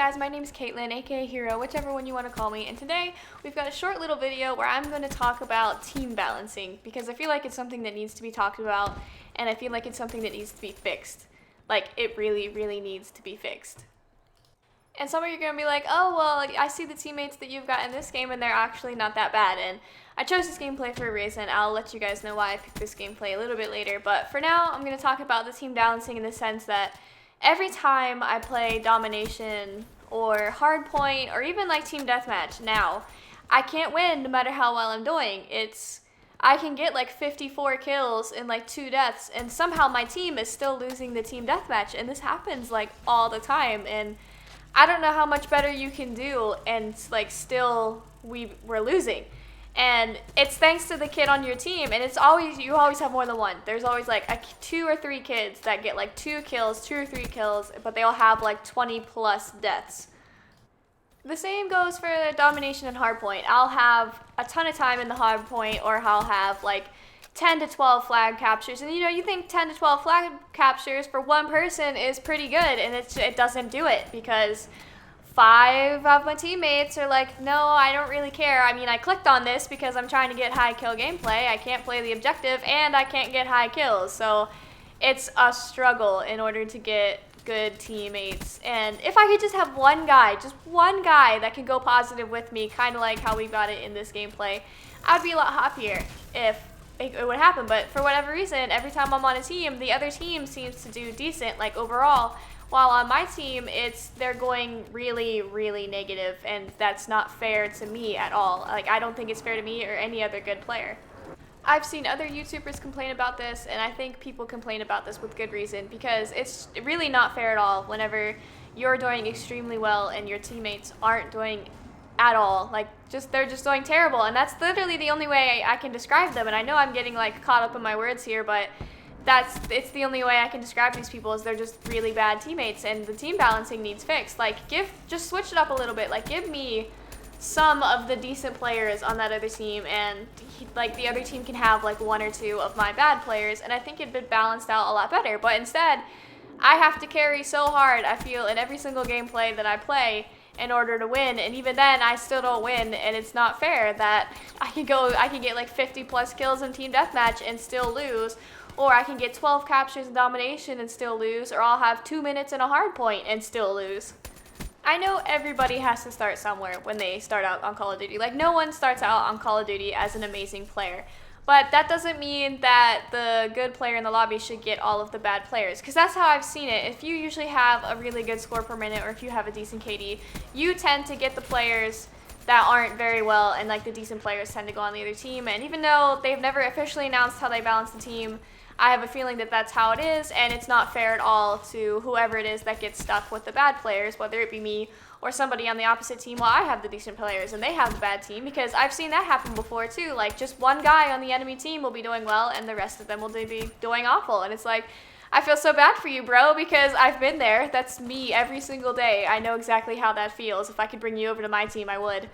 guys, my name is Caitlin, aka Hero, whichever one you want to call me, and today we've got a short little video where I'm going to talk about team balancing because I feel like it's something that needs to be talked about and I feel like it's something that needs to be fixed. Like, it really, really needs to be fixed. And some of you are going to be like, oh, well, I see the teammates that you've got in this game and they're actually not that bad, and I chose this gameplay for a reason. I'll let you guys know why I picked this gameplay a little bit later, but for now, I'm going to talk about the team balancing in the sense that every time I play Domination or Hardpoint or even like Team Deathmatch now, I can't win no matter how well I'm doing. I can get like 54 kills in like 2 deaths and somehow my team is still losing the Team Deathmatch, and this happens like all the time, and I don't know how much better you can do and like still we're losing. And it's thanks to the kid on your team, and you always have more than one. There's always like 2 or 3 kids that get like 2 or 3 kills, but they all have like 20 plus deaths. The same goes for the Domination and Hardpoint. I'll have a ton of time in the Hardpoint, or I'll have like 10 to 12 flag captures, and you think 10 to 12 flag captures for one person is pretty good, and it doesn't do it because 5 of my teammates are like, no, I don't really care. I mean, I clicked on this because I'm trying to get high kill gameplay. I can't play the objective, and I can't get high kills. So it's a struggle in order to get good teammates. And if I could just have just one guy that can go positive with me, kind of like how we got it in this gameplay, I'd be a lot happier if it would happen. But for whatever reason, every time I'm on a team, the other team seems to do decent, like overall. While on my team, they're going really, really negative, and that's not fair to me at all. Like, I don't think it's fair to me or any other good player. I've seen other YouTubers complain about this, and I think people complain about this with good reason, because it's really not fair at all whenever you're doing extremely well and your teammates aren't doing at all. Like, they're just doing terrible, and that's literally the only way I can describe them. And I know I'm getting like caught up in my words here, but it's the only way I can describe these people, is they're just really bad teammates, and the team balancing needs fixed. Like, just switch it up a little bit. Like, give me some of the decent players on that other team, and like the other team can have like 1 or 2 of my bad players, and I think it'd be balanced out a lot better. But instead, I have to carry so hard, I feel, in every single gameplay that I play in order to win, and even then I still don't win, and it's not fair that I can get like 50 plus kills in Team Deathmatch and still lose, or I can get 12 captures in Domination and still lose, or I'll have 2 minutes in a Hardpoint and still lose. I know everybody has to start somewhere when they start out on Call of Duty. Like, no one starts out on Call of Duty as an amazing player. But that doesn't mean that the good player in the lobby should get all of the bad players, because that's how I've seen it. If you usually have a really good score per minute, or if you have a decent KD, you tend to get the players that aren't very well, and like the decent players tend to go on the other team. And even though they've never officially announced how they balance the team, I have a feeling that that's how it is, and it's not fair at all to whoever it is that gets stuck with the bad players, whether it be me or somebody on the opposite team, while I have the decent players and they have the bad team, because I've seen that happen before too. Like, just one guy on the enemy team will be doing well and the rest of them will be doing awful, and it's like, I feel so bad for you, bro, because I've been there. That's me every single day. I know exactly how that feels. If I could bring you over to my team, I would.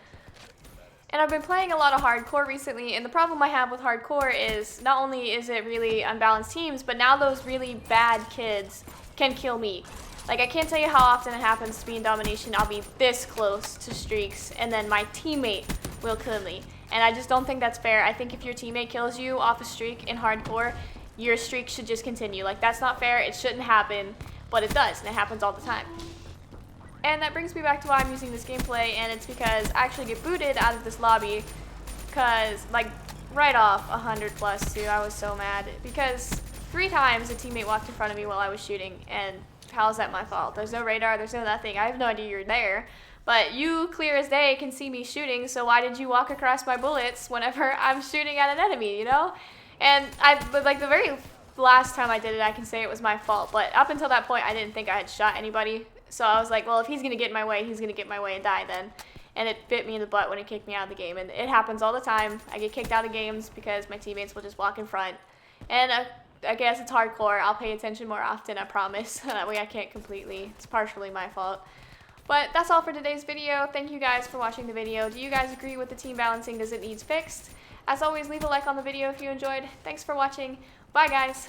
And I've been playing a lot of hardcore recently, and the problem I have with hardcore is not only is it really unbalanced teams, but now those really bad kids can kill me. Like, I can't tell you how often it happens to me in Domination. I'll be this close to streaks, and then my teammate will kill me. And I just don't think that's fair. I think if your teammate kills you off a streak in hardcore, your streak should just continue. Like, that's not fair. It shouldn't happen, but it does, and it happens all the time. And that brings me back to why I'm using this gameplay, and it's because I actually get booted out of this lobby because, like, right off 100 plus too. I was so mad because 3 times a teammate walked in front of me while I was shooting, and how is that my fault? There's no radar, there's no nothing. I have no idea you're there, but you, clear as day, can see me shooting, so why did you walk across my bullets whenever I'm shooting at an enemy, you know? And like, the very last time I did it, I can say it was my fault, but up until that point, I didn't think I had shot anybody. So I was like, well, if he's going to get in my way, he's going to get in my way and die then. And it bit me in the butt when it kicked me out of the game. And it happens all the time. I get kicked out of games because my teammates will just walk in front. And I guess it's hardcore. I'll pay attention more often, I promise. That way I can't completely. It's partially my fault. But that's all for today's video. Thank you guys for watching the video. Do you guys agree with the team balancing? Does it need fixed? As always, leave a like on the video if you enjoyed. Thanks for watching. Bye, guys.